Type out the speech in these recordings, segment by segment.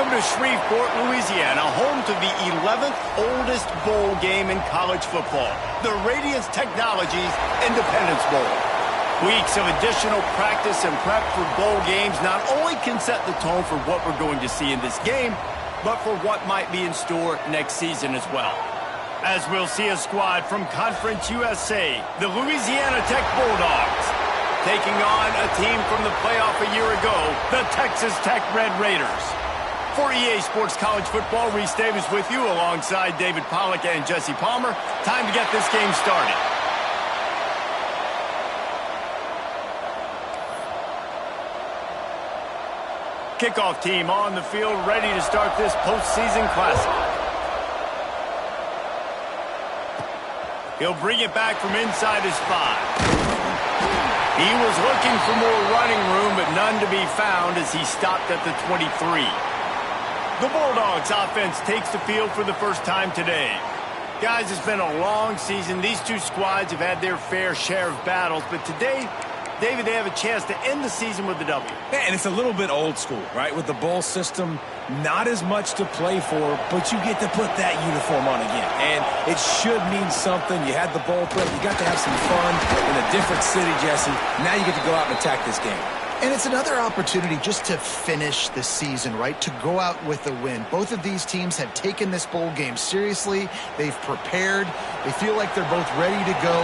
Welcome to Shreveport, Louisiana, home to the 11th oldest bowl game in college football, the Radiance Technologies Independence Bowl. Weeks of additional practice and prep for bowl games not only can set the tone for what we're going to see in this game, but for what might be in store next season as well. As we'll see a squad from Conference USA, the Louisiana Tech Bulldogs, taking on a team from the playoff a year ago, the Texas Tech Red Raiders. For EA Sports College Football, Reese Davis with you alongside David Pollack and Jesse Palmer. Time to get this game started. Kickoff team on the field, ready to start this postseason classic. He'll bring it back from inside his 5. He was looking for more running room, but none to be found as he stopped at the 23. The Bulldogs offense takes the field for the first time today. Guys, it's been a long season. These two squads have had their fair share of battles, but today, David, they have a chance to end the season with a W. Yeah, and it's a little bit old school, right? With the bowl system, not as much to play for, but you get to put that uniform on again. And it should mean something. You had the bowl prep. You got to have some fun in a different city, Jesse. Now you get to go out and attack this game. And it's another opportunity just to finish the season, right? To go out with a win. Both of these teams have taken this bowl game seriously. They've prepared. They feel like they're both ready to go.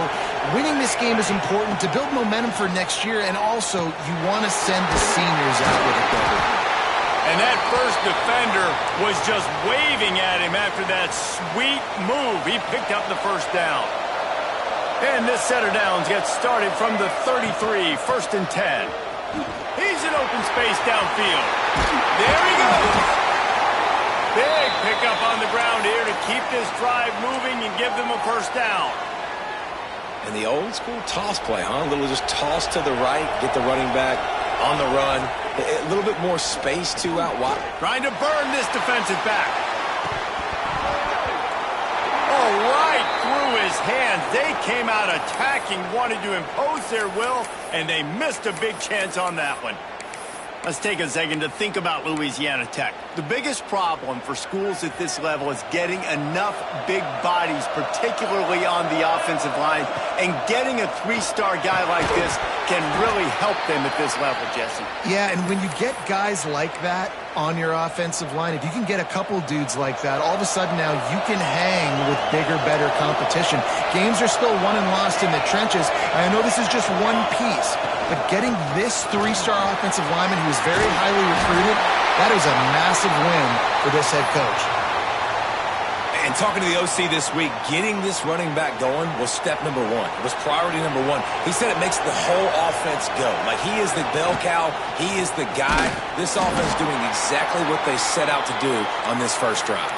Winning this game is important to build momentum for next year, and also you want to send the seniors out with a W. And that first defender was just waving at him after that sweet move. He picked up the first down. And this set of downs gets started from the 33, 1st and 10. He's in open space downfield. There he goes. Big pickup on the ground here to keep this drive moving and give them a first down. And the old school toss play, huh? A little just toss to the right, get the running back on the run. A little bit more space, too, out wide. Trying to burn this defensive back. Oh, right through his hands. They came out attacking, wanted to impose their will, and they missed a big chance on that one. Let's take a second to think about Louisiana Tech. The biggest problem for schools at this level is getting enough big bodies, particularly on the offensive line, and getting a 3-star guy like this can really help them at this level, Jesse. Yeah, and when you get guys like that on your offensive line, if you can get a couple dudes like that, all of a sudden now you can hang with bigger, better competition. Games are still won and lost in the trenches. I know this is just one piece, but getting this 3-star offensive lineman who is very highly recruited, that is a massive win for this head coach. And talking to the OC this week, getting this running back going was step number 1. It was priority number 1. He said it makes the whole offense go. Like, he is the bell cow. He is the guy. This offense doing exactly what they set out to do on this first drive.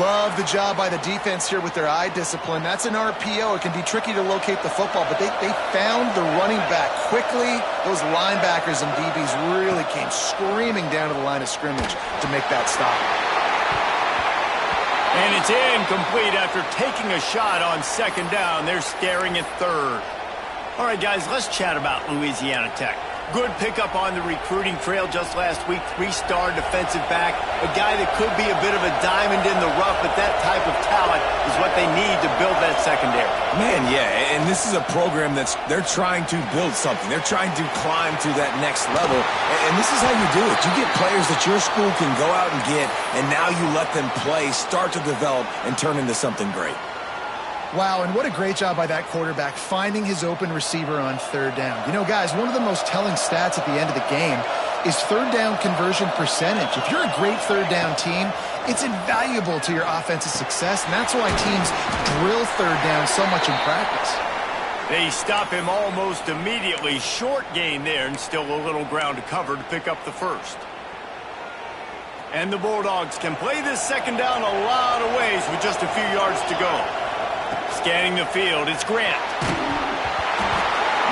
Love the job by the defense here with their eye discipline. That's an RPO. It can be tricky to locate the football, but they found the running back quickly. Those linebackers and DBs really came screaming down to the line of scrimmage to make that stop. And it's incomplete after taking a shot on 2nd down. They're staring at 3rd. All right, guys, let's chat about Louisiana Tech. Good pickup on the recruiting trail just last week. 3-star defensive back. A guy that could be a bit of a diamond in the rough, but that type of talent is what they need to build that secondary. Man, yeah, and this is a program they're trying to build something. They're trying to climb to that next level, and this is how you do it. You get players that your school can go out and get, and now you let them play, start to develop, and turn into something great. Wow, and what a great job by that quarterback finding his open receiver on 3rd down. You know, guys, one of the most telling stats at the end of the game is 3rd down conversion percentage. If you're a great 3rd down team, it's invaluable to your offensive success, and that's why teams drill 3rd down so much in practice. They stop him almost immediately. Short gain there, and still a little ground to cover to pick up the first. And the Bulldogs can play this 2nd down a lot of ways with just a few yards to go. Scanning the field, it's Grant.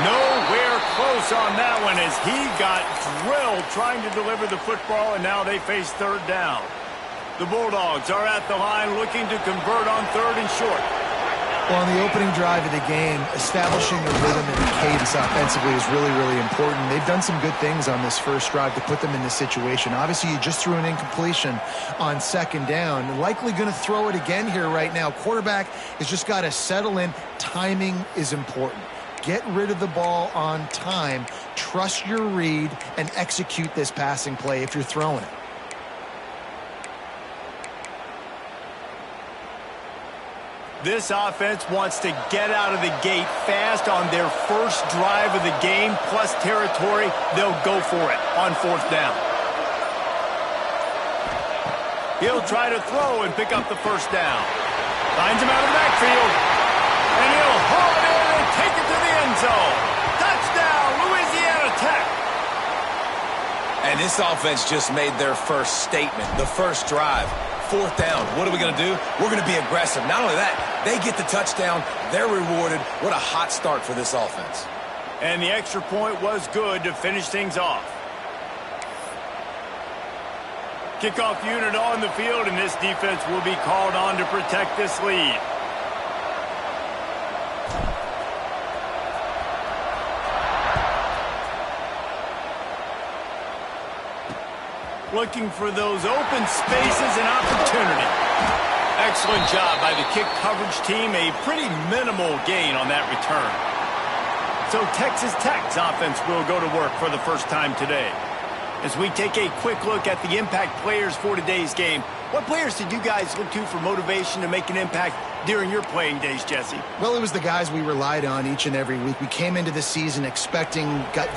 Nowhere close on that one as he got drilled trying to deliver the football, and now they face 3rd down. The Bulldogs are at the line looking to convert on 3rd and short. Well, on the opening drive of the game, establishing a rhythm and a cadence offensively is really, really important. They've done some good things on this first drive to put them in this situation. Obviously, you just threw an incompletion on second down. Likely going to throw it again here right now. Quarterback has just got to settle in. Timing is important. Get rid of the ball on time. Trust your read and execute this passing play if you're throwing it. This offense wants to get out of the gate fast on their first drive of the game, plus territory. They'll go for it on fourth down. He'll try to throw and pick up the first down. Finds him out of the backfield. And he'll haul it in and take it to the end zone. Touchdown, Louisiana Tech. And this offense just made their first statement, the first drive. Fourth down. What are we going to do? We're going to be aggressive. Not only that, they get the touchdown. They're rewarded. What a hot start for this offense. And the extra point was good to finish things off. Kickoff unit on the field, and this defense will be called on to protect this lead. Looking for those open spaces and opportunity. Excellent job by the kick coverage team. A pretty minimal gain on that return. So Texas Tech's offense will go to work for the first time today. As we take a quick look at the impact players for today's game, what players did you guys look to for motivation to make an impact during your playing days, Jesse? Well, it was the guys we relied on each and every week. We came into the season expecting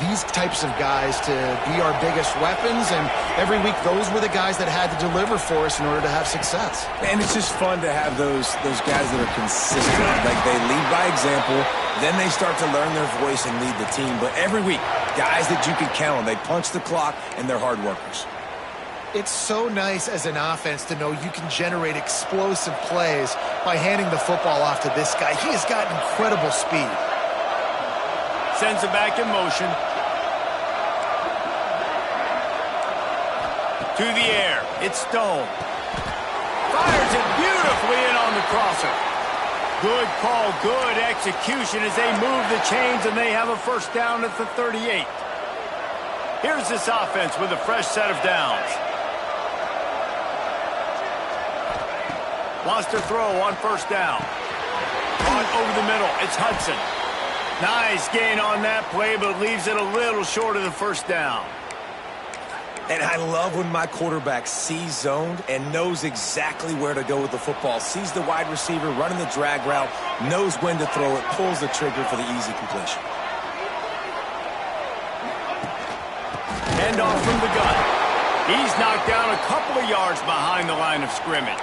these types of guys to be our biggest weapons, and every week those were the guys that had to deliver for us in order to have success. And it's just fun to have those guys that are consistent. Like, they lead by example, then they start to learn their voice and lead the team. But every week, guys that you can count on, they punch the clock, and they're hard workers. It's so nice as an offense to know you can generate explosive plays by handing the football off to this guy. He has got incredible speed. Sends it back in motion. To the air. It's Stone. Fires it beautifully in on the crosser. Good call, good execution as they move the chains, and they have a first down at the 38. Here's this offense with a fresh set of downs. Wants to throw on first down. Caught over the middle. It's Hudson. Nice gain on that play, but leaves it a little short of the first down. And I love when my quarterback sees zoned and knows exactly where to go with the football. Sees the wide receiver running the drag route, knows when to throw it, pulls the trigger for the easy completion. Hand off from the gun. He's knocked down a couple of yards behind the line of scrimmage.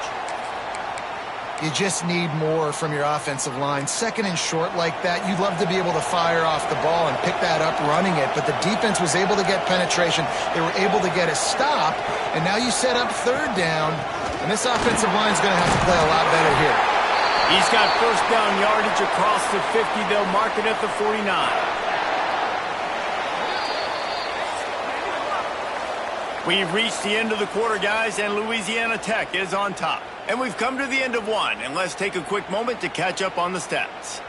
You just need more from your offensive line. Second and short like that, you'd love to be able to fire off the ball and pick that up running it, but the defense was able to get penetration. They were able to get a stop, and now you set up third down, and this offensive line is going to have to play a lot better here. He's got first down yardage across the 50. They'll mark it at the 49. We've reached the end of the quarter, guys, and Louisiana Tech is on top. And we've come to the end of one, and let's take a quick moment to catch up on the stats.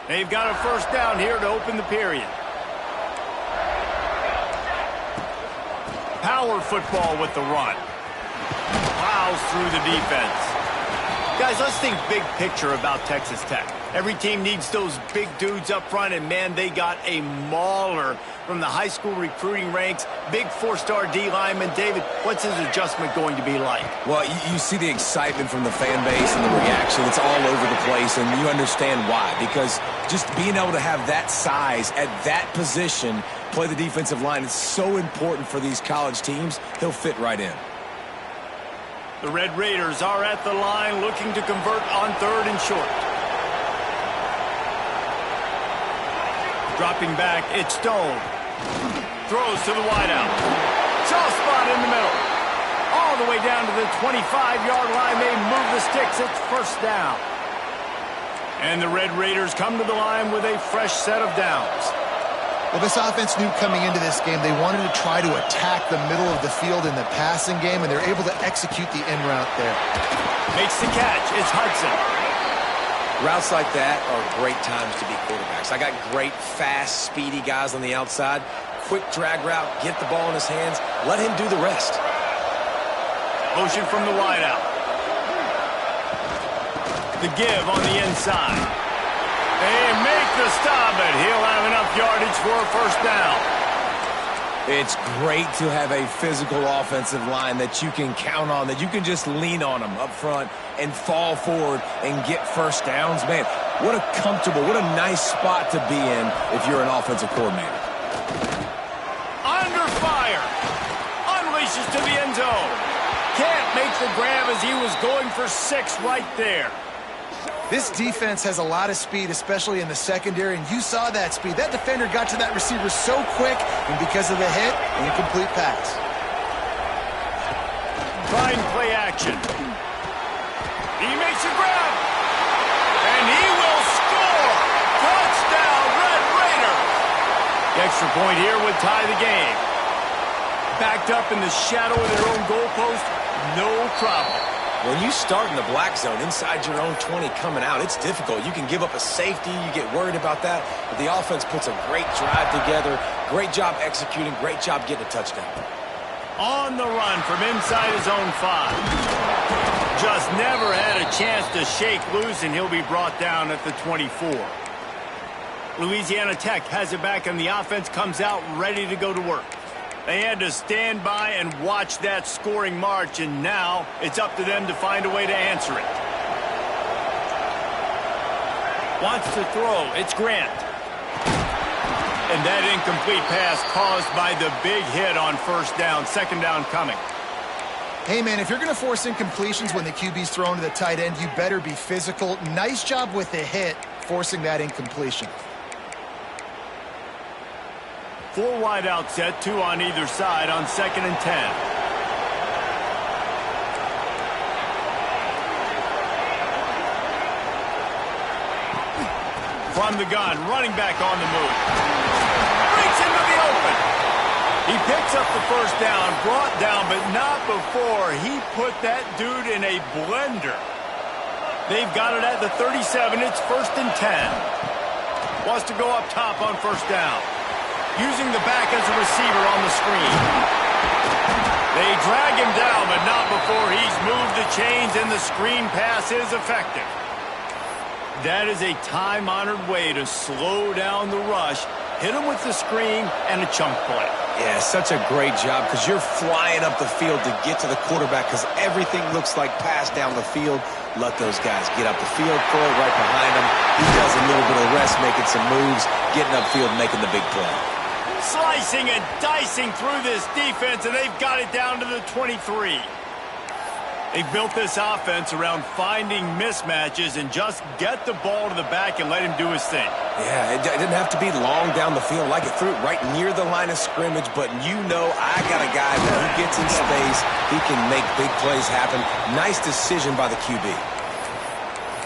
They've got a first down here to open the period. Power football with the run. Plows through the defense. Guys, let's think big picture about Texas Tech. Every team needs those big dudes up front, and man, they got a mauler from the high school recruiting ranks. Big four-star D lineman. David, what's his adjustment going to be like? Well, you see the excitement from the fan base and the reaction. It's all over the place, and you understand why. Because just being able to have that size at that position, play the defensive line, is so important for these college teams. He'll fit right in. The Red Raiders are at the line looking to convert on third and short. Dropping back, it's Stone. Throws to the wideout. Soft spot in the middle. All the way down to the 25-yard line. They move the sticks. It's first down. And the Red Raiders come to the line with a fresh set of downs. Well, this offense knew coming into this game they wanted to try to attack the middle of the field in the passing game, and they're able to execute the in route there. Makes the catch. It's Hudson. Routes like that are great times to be quarterbacks. I got great, fast, speedy guys on the outside. Quick drag route, get the ball in his hands, let him do the rest. Motion from the wideout. The give on the inside. They make the stop, but he'll have enough yardage for a first down. It's great to have a physical offensive line that you can count on, that you can just lean on them up front and fall forward and get first downs. Man, what a comfortable, what a nice spot to be in if you're an offensive coordinator. Under fire. Unleashes to the end zone. Can't make the grab as he was going for 6 right there. This defense has a lot of speed, especially in the secondary, and you saw that speed. That defender got to that receiver so quick, and because of the hit, incomplete pass. Trying play action. He makes a grab, and he will score. Touchdown, Red Raider. The extra point here would tie the game. Backed up in the shadow of their own goalpost, no problem. When you start in the black zone inside your own 20 coming out, it's difficult. You can give up a safety. You get worried about that. But the offense puts a great drive together. Great job executing. Great job getting a touchdown. On the run from inside his own 5. Just never had a chance to shake loose, and he'll be brought down at the 24. Louisiana Tech has it back, and the offense comes out ready to go to work. They had to stand by and watch that scoring march, and now it's up to them to find a way to answer it. Wants to throw. It's Grant. And that incomplete pass caused by the big hit on first down. Second down coming. Hey, man, if you're going to force incompletions when the QB's thrown to the tight end, you better be physical. Nice job with the hit, forcing that incompletion. 4 wide out set, 2 on either side on 2nd and 10. From the gun, running back on the move. Breaks into the open. He picks up the first down, brought down, but not before he put that dude in a blender. They've got it at the 37. It's 1st and 10. Wants to go up top on first down. Using the back as a receiver on the screen. They drag him down, but not before he's moved the chains, and the screen pass is effective. That is a time-honored way to slow down the rush, hit him with the screen, and a chunk play. Yeah, such a great job because you're flying up the field to get to the quarterback because everything looks like pass down the field. Let those guys get up the field, throw it right behind him. He does a little bit of rest, making some moves, getting upfield, making the big play. Slicing and dicing through this defense, and they've got it down to the 23. They've built this offense around finding mismatches and just get the ball to the back and let him do his thing. Yeah, it didn't have to be long down the field. Like it threw it right near the line of scrimmage, but you know I got a guy that he gets in space. He can make big plays happen. Nice decision by the QB.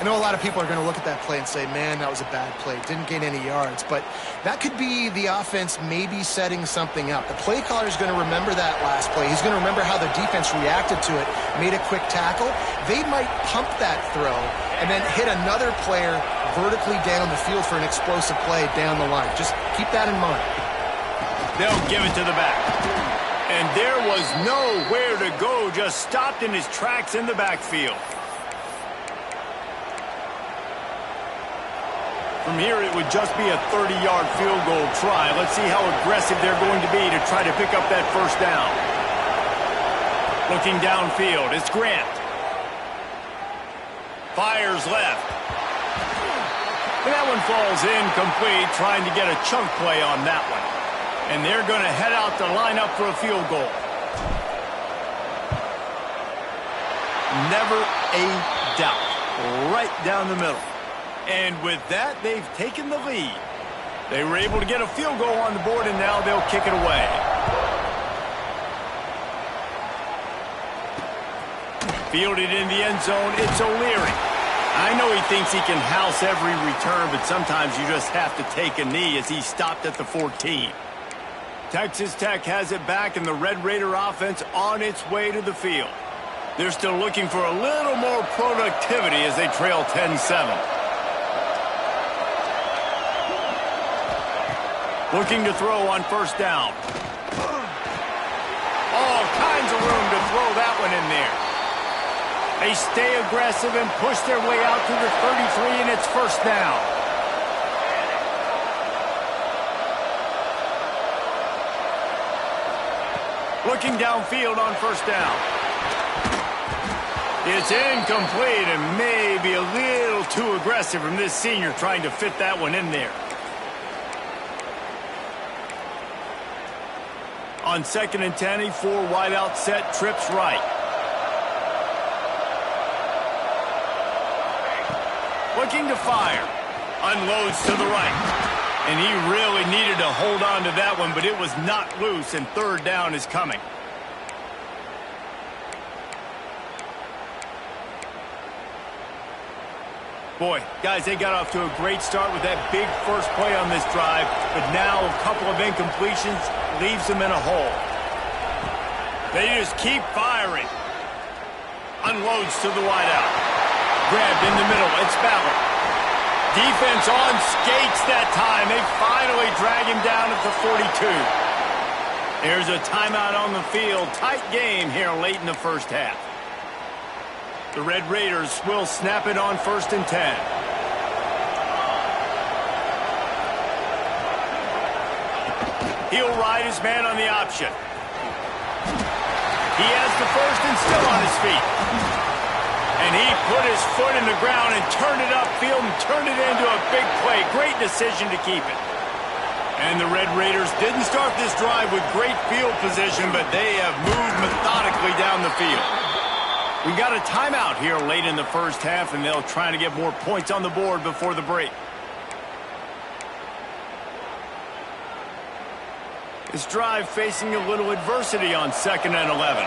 I know a lot of people are going to look at that play and say, man, that was a bad play. Didn't gain any yards. But that could be the offense maybe setting something up. The play caller is going to remember that last play. He's going to remember how the defense reacted to it, made a quick tackle. They might pump that throw and then hit another player vertically down the field for an explosive play down the line. Just keep that in mind. They'll give it to the back. And there was nowhere to go, just stopped in his tracks in the backfield. From here, it would just be a 30-yard field goal try. Let's see how aggressive they're going to be to try to pick up that first down. Looking downfield, it's Grant. Fires left. And that one falls incomplete, trying to get a chunk play on that one. And they're going to head out to line up for a field goal. Never a doubt. Right down the middle. And with that, they've taken the lead. They were able to get a field goal on the board, and now they'll kick it away. Fielded in the end zone, it's O'Leary. I I know he thinks he can house every return, but sometimes you just have to take a knee as he stopped at the 14. Texas Tech has it back, and the Red Raider offense on its way to the field. They're still looking for a little more productivity as they trail 10-7. Looking to throw on first down. All kinds of room to throw that one in there. They stay aggressive and push their way out to the 33, and it's first down. Looking downfield on first down. It's incomplete and maybe a little too aggressive from this senior trying to fit that one in there. On 2nd and 10, a 4 wide out set, trips right. Looking to fire. Unloads to the right. And he really needed to hold on to that one, but it was not loose, and third down is coming. Boy, guys, they got off to a great start with that big first play on this drive, but now a couple of incompletions leaves them in a hole. They just keep firing. Unloads to the wideout. Grabbed in the middle. It's Ballard. Defense on skates that time. They finally drag him down at the 42. There's a timeout on the field. Tight game here late in the first half. The Red Raiders will snap it on 1st and 10. He'll ride his man on the option. He has the first and still on his feet. And he put his foot in the ground and turned it upfield and turned it into a big play. Great decision to keep it. And the Red Raiders didn't start this drive with great field position, but they have moved methodically down the field. We got a timeout here late in the first half, and they'll try to get more points on the board before the break. This drive facing a little adversity on 2nd and 11.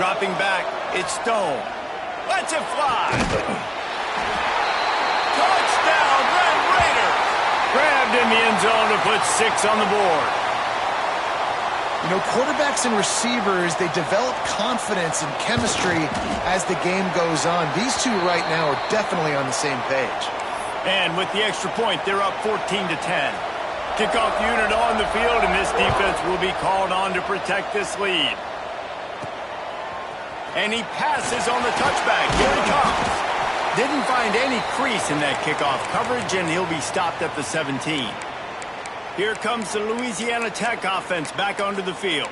Dropping back, it's Stone. Lets it fly. Touchdown, Red Raider! Grabbed in the end zone to put 6 on the board. You know, quarterbacks and receivers, they develop confidence and chemistry as the game goes on. These two right now are definitely on the same page. And with the extra point, they're up 14-10. Kickoff unit on the field, and this defense will be called on to protect this lead. And he passes on the touchback. Here he comes. Didn't find any crease in that kickoff coverage, and he'll be stopped at the 17. Here comes the Louisiana Tech offense back onto the field.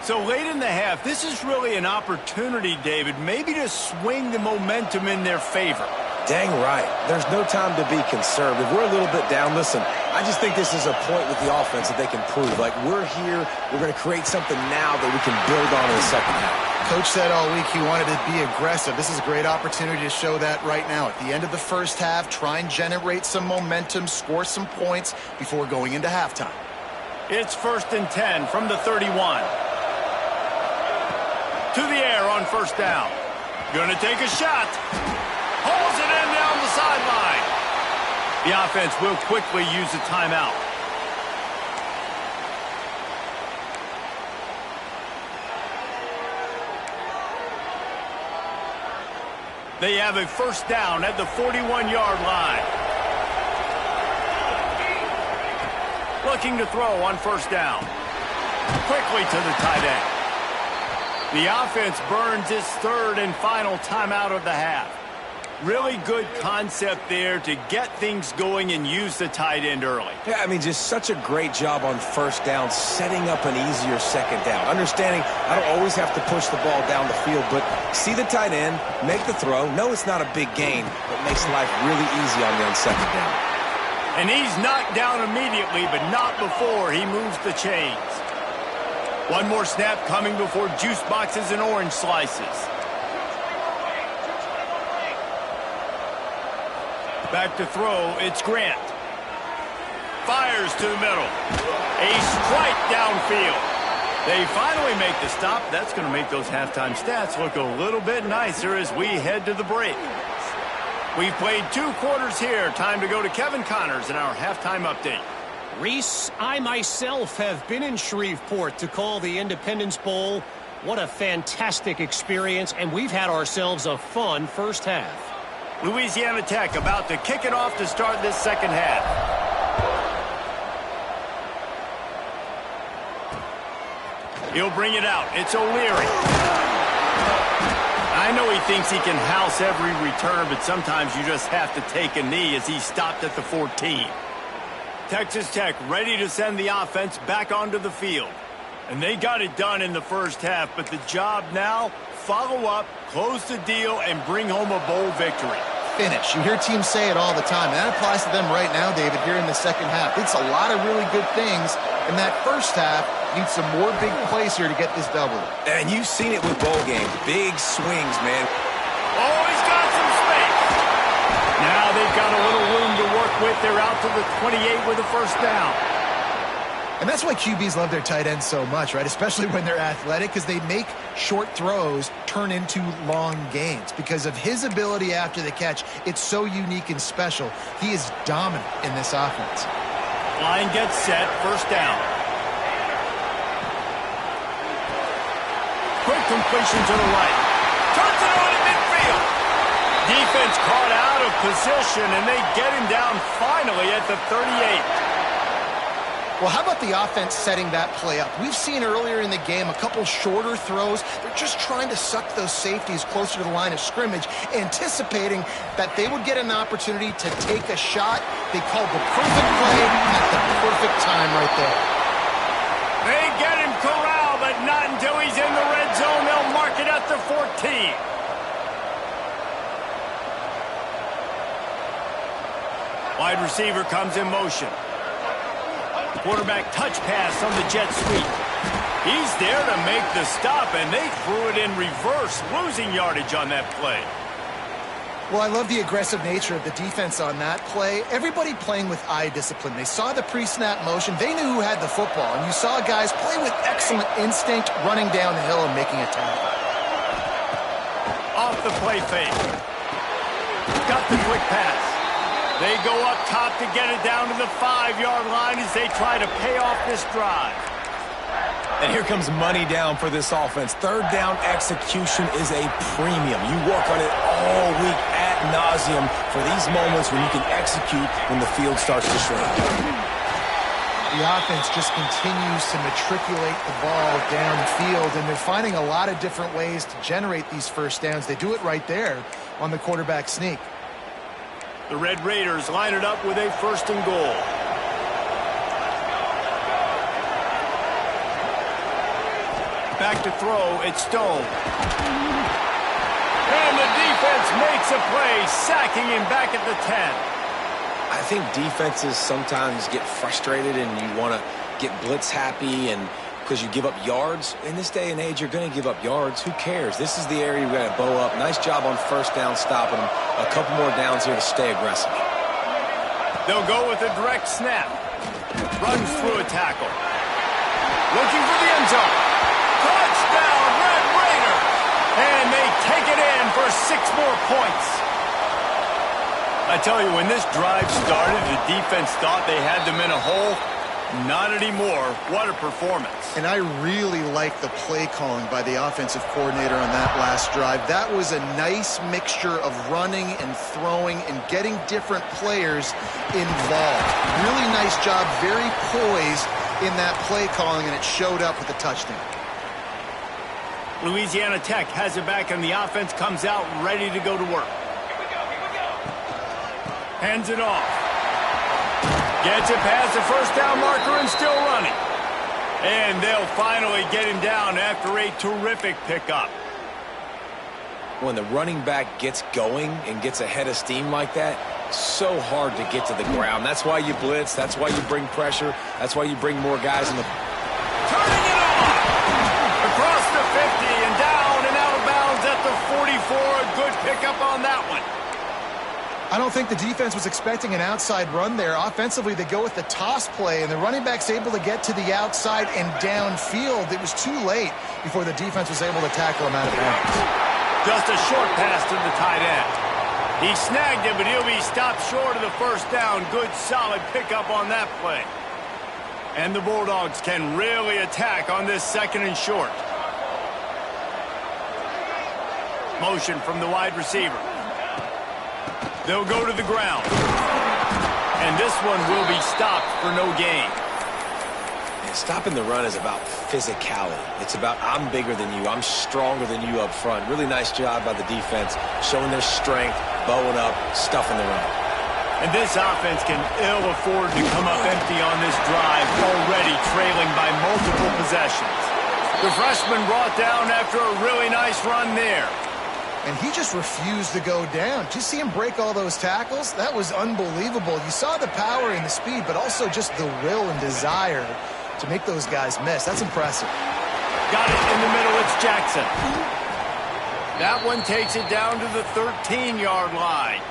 So late in the half, this is really an opportunity, David, maybe to swing the momentum in their favor. Dang right. There's no time to be concerned. If we're a little bit down, listen, I just think this is a point with the offense that they can prove. Like, we're here, we're going to create something now that we can build on in the second half. Coach said all week he wanted to be aggressive. This is a great opportunity to show that right now. At the end of the first half, try and generate some momentum, score some points before going into halftime. It's 1st and 10 from the 31. To the air on first down. Gonna take a shot. Pulls it in down the sideline. The offense will quickly use a timeout. They have a first down at the 41-yard line. Looking to throw on first down. Quickly to the tight end. The offense burns its 3rd and final timeout of the half. Really good concept there to get things going and use the tight end early. Yeah, I mean, just such a great job on first down, setting up an easier second down. Understanding I don't always have to push the ball down the field, but see the tight end, make the throw. No, it's not a big gain, but makes life really easy on me on second down. And he's knocked down immediately, but not before he moves the chains. One more snap coming before juice boxes and orange slices. Back to throw, it's Grant. Fires to the middle. A strike downfield. They finally make the stop. That's going to make those halftime stats look a little bit nicer as we head to the break. We've played 2 quarters here. Time to go to Kevin Connors in our halftime update. Reese, I myself have been in Shreveport to call the Independence Bowl. What a fantastic experience, and we've had ourselves a fun first half. Louisiana Tech about to kick it off to start this second half. He'll bring it out. It's O'Leary. I know he thinks he can house every return, but sometimes you just have to take a knee as he stopped at the 14. Texas Tech ready to send the offense back onto the field. And they got it done in the first half, but the job now, follow up, close the deal, and bring home a bowl victory. Finish. You hear teams say it all the time, and that applies to them right now, David, here in the second half. It's a lot of really good things in that first half. Need some more big plays here to get this double. And you've seen it with bowl games. Big swings, man. Oh, he's got some space. Now they've got a little room to work with. They're out to the 28 with a first down. And that's why QBs love their tight ends so much, right? Especially when they're athletic, because they make short throws turn into long gains. Because of his ability after the catch, it's so unique and special. He is dominant in this offense. Line gets set, first down. Quick completion to the right. Turns it on to midfield. Defense caught out of position, and they get him down finally at the 38. Well, how about the offense setting that play up? We've seen earlier in the game a couple shorter throws. They're just trying to suck those safeties closer to the line of scrimmage, anticipating that they would get an opportunity to take a shot. They called the perfect play at the perfect time right there. They get him corralled, but not until he's in the red zone. They'll mark it at the 14. Wide receiver comes in motion. Quarterback touch pass on the jet sweep. He's there to make the stop, and they threw it in reverse, losing yardage on that play. Well, I love the aggressive nature of the defense on that play. Everybody playing with eye discipline. They saw the pre-snap motion. They knew who had the football, and you saw guys play with excellent instinct, running down the hill and making a tackle. Off the play fake. Got the quick pass. They go up top to get it down to the 5-yard line as they try to pay off this drive. And here comes money down for this offense. Third down execution is a premium. You work on it all week ad nauseum for these moments when you can execute when the field starts to shrink. The offense just continues to matriculate the ball downfield, and they're finding a lot of different ways to generate these first downs. They do it right there on the quarterback sneak. The Red Raiders line it up with a first and goal. Back to throw, it's Stone. And the defense makes a play, sacking him back at the 10. I think defenses sometimes get frustrated and you want to get blitz happy and because you give up yards. In this day and age, you're going to give up yards. Who cares? This is the area you've got to bow up. Nice job on first down stopping them. A couple more downs here to stay aggressive. They'll go with a direct snap. Runs through a tackle. Looking for the end zone. Touchdown, Red Raiders! And they take it in for 6 more points. I tell you, when this drive started, the defense thought they had them in a hole. Not anymore. What a performance. And I really like the play calling by the offensive coordinator on that last drive. That was a nice mixture of running and throwing and getting different players involved. Really nice job, very poised in that play calling, and it showed up with a touchdown. Louisiana Tech has it back, and the offense comes out ready to go to work. Hands it off. Gets it past the first down marker and still running. And they'll finally get him down after a terrific pickup. When the running back gets going and gets ahead of steam like that, so hard to get to the ground. That's why you blitz. That's why you bring pressure. That's why you bring more guys in the... Turning it on! Across the 50 and down and out of bounds at the 44. A good pickup on that one. I don't think the defense was expecting an outside run there. Offensively, they go with the toss play, and the running back's able to get to the outside and downfield. It was too late before the defense was able to tackle him out of bounds. Just a short pass to the tight end. He snagged it, but he'll be stopped short of the first down. Good, solid pickup on that play. And the Bulldogs can really attack on this 2nd and short. Motion from the wide receiver. They'll go to the ground. And this one will be stopped for no gain. And stopping the run is about physicality. It's about I'm bigger than you. I'm stronger than you up front. Really nice job by the defense, showing their strength, bowing up, stuffing the run. And this offense can ill afford to come up empty on this drive, already trailing by multiple possessions. The freshman brought down after a really nice run there. And he just refused to go down. Did you see him break all those tackles? That was unbelievable. You saw the power and the speed, but also just the will and desire to make those guys miss. That's impressive. Got it in the middle. It's Jackson. That one takes it down to the 13-yard line.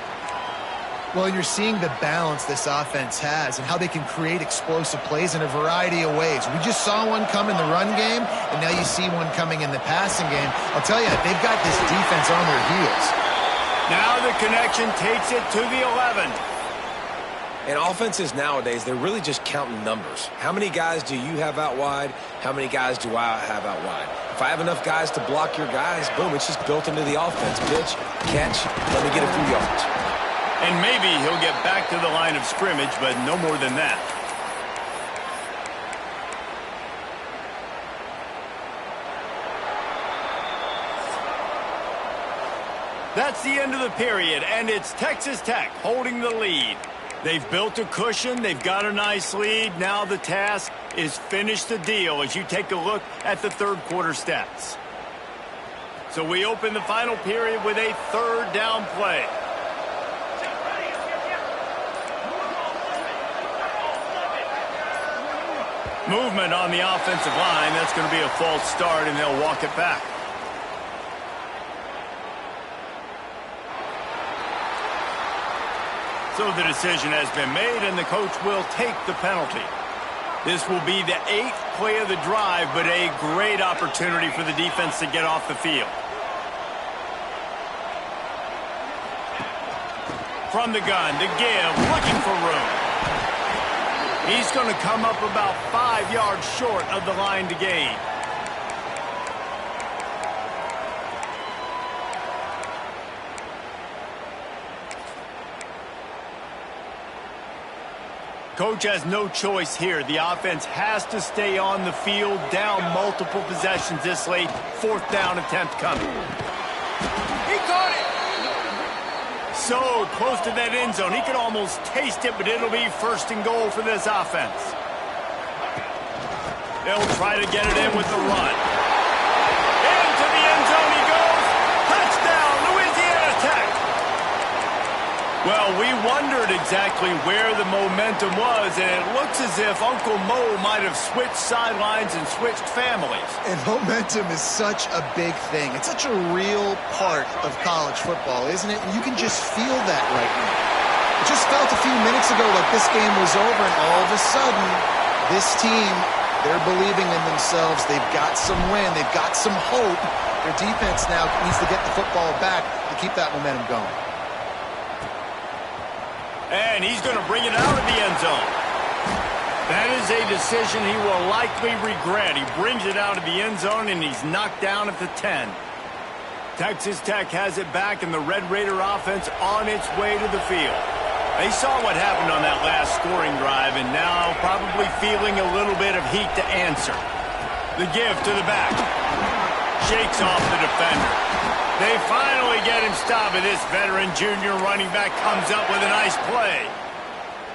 Well, you're seeing the balance this offense has and how they can create explosive plays in a variety of ways. We just saw one come in the run game, and now you see one coming in the passing game. I'll tell you, they've got this defense on their heels. Now the connection takes it to the 11. And offenses nowadays, they're really just counting numbers. How many guys do you have out wide? How many guys do I have out wide? If I have enough guys to block your guys, boom, it's just built into the offense. Pitch, catch, let me get a few yards. And maybe he'll get back to the line of scrimmage, but no more than that. That's the end of the period, and it's Texas Tech holding the lead. They've built a cushion. They've got a nice lead. Now the task is finish the deal as you take a look at the 3rd quarter stats. So we open the final period with a 3rd down play. Movement on the offensive line. That's going to be a false start, and they'll walk it back. So the decision has been made, and the coach will take the penalty. This will be the 8th play of the drive, but a great opportunity for the defense to get off the field. From the gun, the give, looking for room. He's going to come up about 5 yards short of the line to gain. Coach has no choice here. The offense has to stay on the field, down multiple possessions this late. 4th down attempt coming. He caught it! So close to that end zone. He could almost taste it, but it'll be 1st and goal for this offense. They'll try to get it in with the run. Into the end zone he goes. Touchdown, Louisiana Tech. Well, we wondered exactly where the momentum was, and it looks as if Uncle Mo might have switched sidelines and switched families. And momentum is such a big thing. It's such a real part of college football, isn't it? And you can just feel that right now. It just felt a few minutes ago like this game was over, and all of a sudden, this team, they're believing in themselves. They've got some wind. They've got some hope. Their defense now needs to get the football back to keep that momentum going. And he's going to bring it out of the end zone. That is a decision he will likely regret. He brings it out of the end zone, and he's knocked down at the 10. Texas Tech has it back, and the Red Raider offense on its way to the field. They saw what happened on that last scoring drive, and now probably feeling a little bit of heat to answer. The give to the back. Shakes off the defender. They finally get him stopped, and this veteran junior running back comes up with a nice play.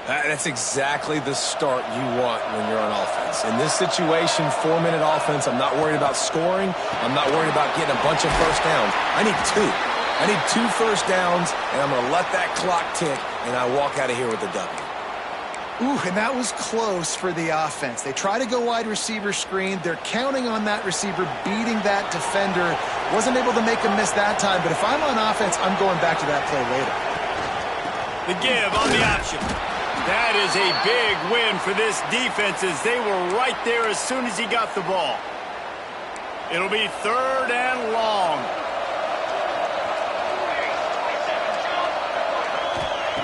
That's exactly the start you want when you're on offense. In this situation, 4-minute offense, I'm not worried about scoring. I'm not worried about getting a bunch of first downs. I need 2. I need 2 first downs, and I'm going to let that clock tick, and I walk out of here with a W. Ooh, and that was close for the offense. They try to go wide receiver screen. They're counting on that receiver beating that defender. Wasn't able to make him miss that time, but if I'm on offense, I'm going back to that play later. The give on the option. That is a big win for this defense as they were right there as soon as he got the ball. It'll be 3rd and long.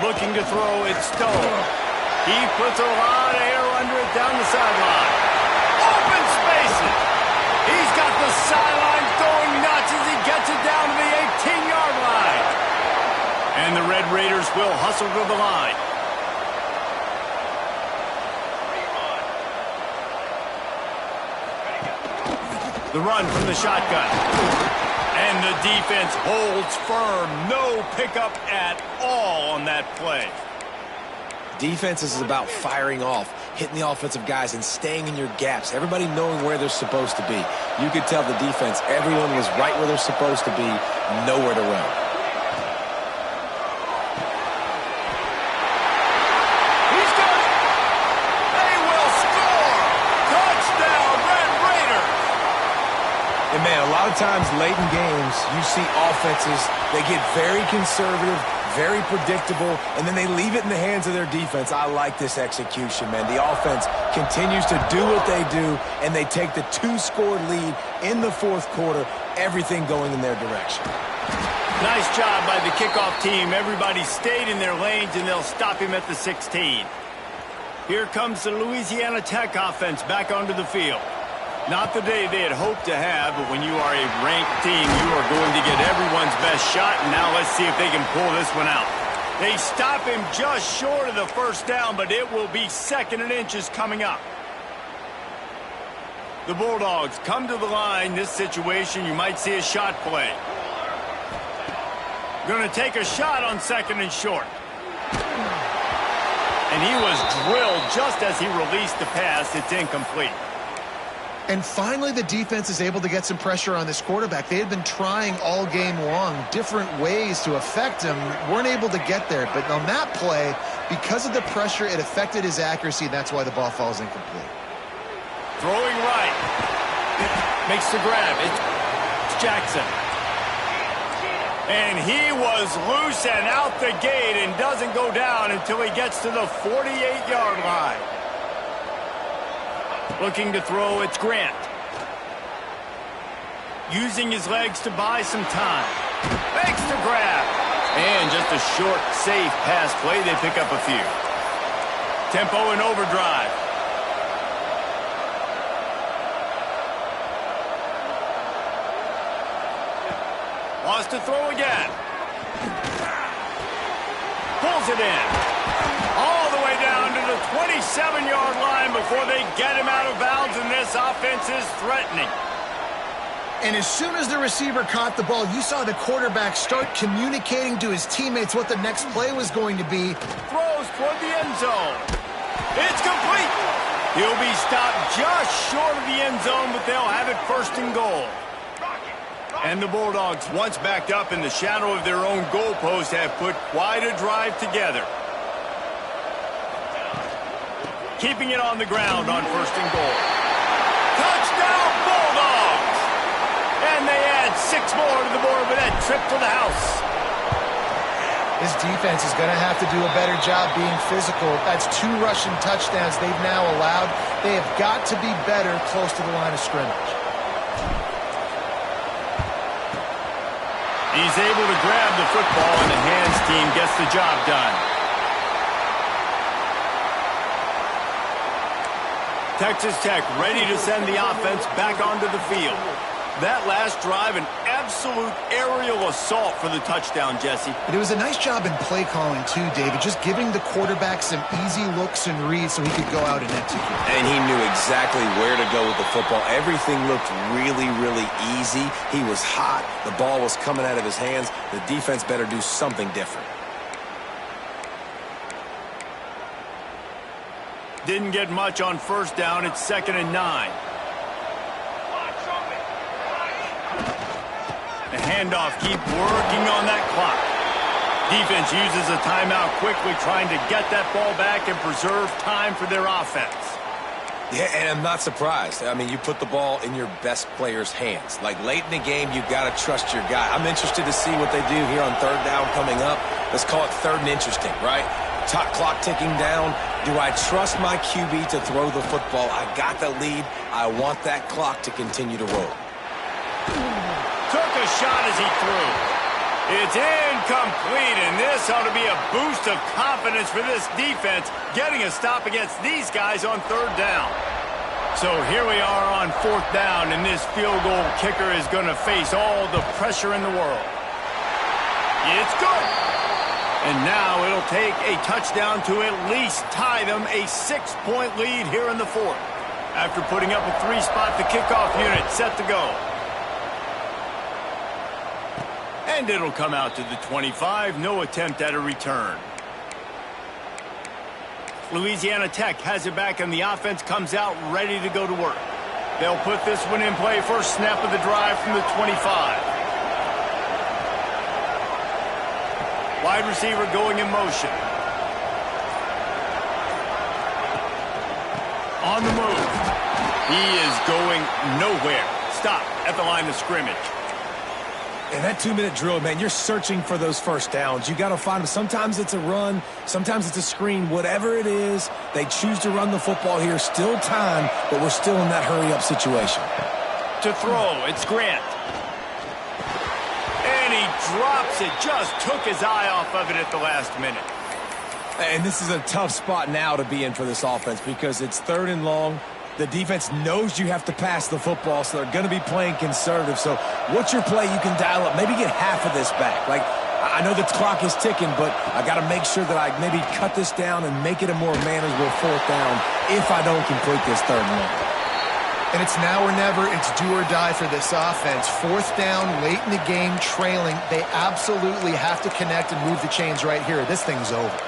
Looking to throw, it's Stone. He puts a lot of air under it down the sideline. Open spaces. He's got the sidelines going nuts as he gets it down to the 18-yard line. And the Red Raiders will hustle to the line. The run from the shotgun. And the defense holds firm. No pickup at all on that play. Defense is about firing off, hitting the offensive guys, and staying in your gaps. Everybody knowing where they're supposed to be. You could tell the defense, everyone was right where they're supposed to be, nowhere to run. He's got it. They will score. Touchdown, Red Raiders. And, man, a lot of times late in games, you see offenses, they get very conservative, very predictable, and then they leave it in the hands of their defense. I like this execution, man. The offense continues to do what they do, and they take the 2-score lead in the 4th quarter, everything going in their direction. Nice job by the kickoff team. Everybody stayed in their lanes, and they'll stop him at the 16. Here comes the Louisiana Tech offense back onto the field. Not the day they had hoped to have, but when you are a ranked team, you are going to get everyone's best shot, and now let's see if they can pull this one out. They stop him just short of the 1st down, but it will be 2nd and inches coming up. The Bulldogs come to the line. This situation, you might see a shot play. Going to take a shot on 2nd and short. And he was drilled just as he released the pass. It's incomplete. And finally, the defense is able to get some pressure on this quarterback. They had been trying all game long different ways to affect him. Weren't able to get there. But on that play, because of the pressure, it affected his accuracy. And that's why the ball falls incomplete. Throwing right. Makes the grab. It's Jackson. And he was loose and out the gate and doesn't go down until he gets to the 48-yard line. Looking to throw, it's Grant. Using his legs to buy some time. Makes the grab. And just a short, safe pass play. They pick up a few. Tempo and overdrive. Wants to throw again. Pulls it in. All the way down to the 27-yard line before they get him out of bounds, and this offense is threatening. And as soon as the receiver caught the ball, you saw the quarterback start communicating to his teammates what the next play was going to be. Throws toward the end zone. It's complete. He'll be stopped just short of the end zone, but they'll have it 1st and goal. And the Bulldogs, once backed up in the shadow of their own goalpost, have put quite a drive together. Keeping it on the ground on 1st and goal. Touchdown, Bulldogs! And they add 6 more to the board with that trip to the house. This defense is going to have to do a better job being physical. That's 2 rushing touchdowns they've now allowed. They have got to be better close to the line of scrimmage. He's able to grab the football, and the hands team gets the job done. Texas Tech ready to send the offense back onto the field. That last drive, an absolute aerial assault for the touchdown, Jesse. But it was a nice job in play calling, too, David, just giving the quarterback some easy looks and reads so he could go out and execute. And he knew exactly where to go with the football. Everything looked really, really easy. He was hot. The ball was coming out of his hands. The defense better do something different. Didn't get much on 1st down. It's 2nd and 9. The handoff, keep working on that clock. Defense uses a timeout quickly, trying to get that ball back and preserve time for their offense. Yeah, and I'm not surprised. I mean, you put the ball in your best player's hands. Like, late in the game, you've got to trust your guy. I'm interested to see what they do here on 3rd down coming up. let's call it third and interesting, right? Clock ticking down. Do I trust my QB to throw the football? I got the lead. I want that clock to continue to roll. Took a shot as he threw. It's incomplete, and this ought to be a boost of confidence for this defense, getting a stop against these guys on third down. So here we are on fourth down, and this field goal kicker is going to face all the pressure in the world. It's good. And now it'll take a touchdown to at least tie them a 6-point lead here in the fourth. After putting up a 3-spot, the kickoff unit set to go. And it'll come out to the 25. No attempt at a return. Louisiana Tech has it back, and the offense comes out ready to go to work. They'll put this one in play. First snap of the drive from the 25. Wide receiver going in motion. On the move. He is going nowhere. Stop at the line of scrimmage. And that 2-minute drill, man, you're searching for those first downs. You got to find them. Sometimes it's a run. Sometimes it's a screen. Whatever it is, they choose to run the football here. Still time, but we're still in that hurry-up situation. To throw, it's Grant. And he drops it. Just took his eye off of it at the last minute. And this is a tough spot now to be in for this offense because it's third and long. The defense knows you have to pass the football, so they're going to be playing conservative. So what's your play you can dial up? Maybe get half of this back. Like, I know the clock is ticking, but I got to make sure that I maybe cut this down and make it a more manageable fourth down if I don't complete this third and long. And it's now or never. It's do or die for this offense. Fourth down, late in the game, trailing. They absolutely have to connect and move the chains right here. This thing's over.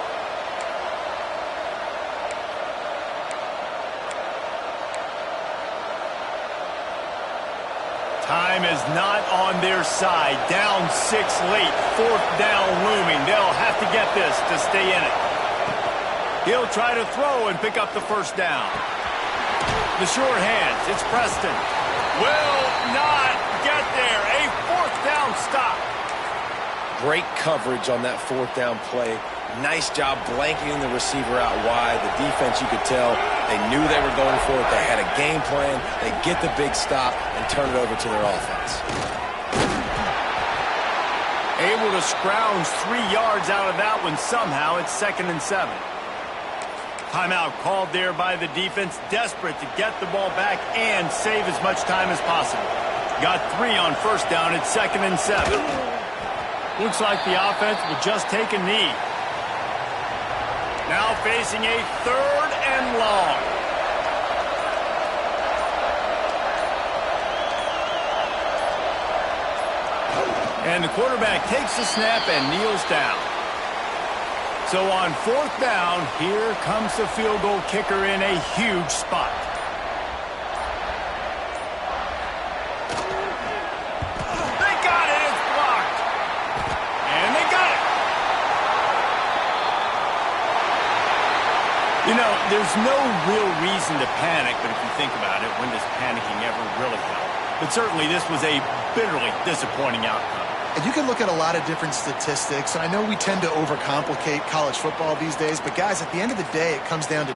Time is not on their side. Down 6 late. Fourth down looming. They'll have to get this to stay in it. He'll try to throw and pick up the first down. The short hands. It's Preston. Will not get there. A fourth down stop. Great coverage on that fourth down play. Nice job blanketing the receiver out wide. The defense, you could tell, they knew they were going for it. They had a game plan. They get the big stop and turn it over to their offense. Able to scrounge 3 yards out of that one somehow. It's 2nd and 7. Timeout called there by the defense, desperate to get the ball back and save as much time as possible. Got 3 on first down. It's 2nd and 7. Looks like the offense will just take a knee. Now facing a 3rd and long. And the quarterback takes the snap and kneels down. So on fourth down, here comes the field goal kicker in a huge spot. They got it. It's blocked. And they got it. You know, there's no real reason to panic, but if you think about it, when does panicking ever really help? But certainly this was a bitterly disappointing outcome. And you can look at a lot of different statistics, and I know we tend to overcomplicate college football these days, but guys, at the end of the day, it comes down to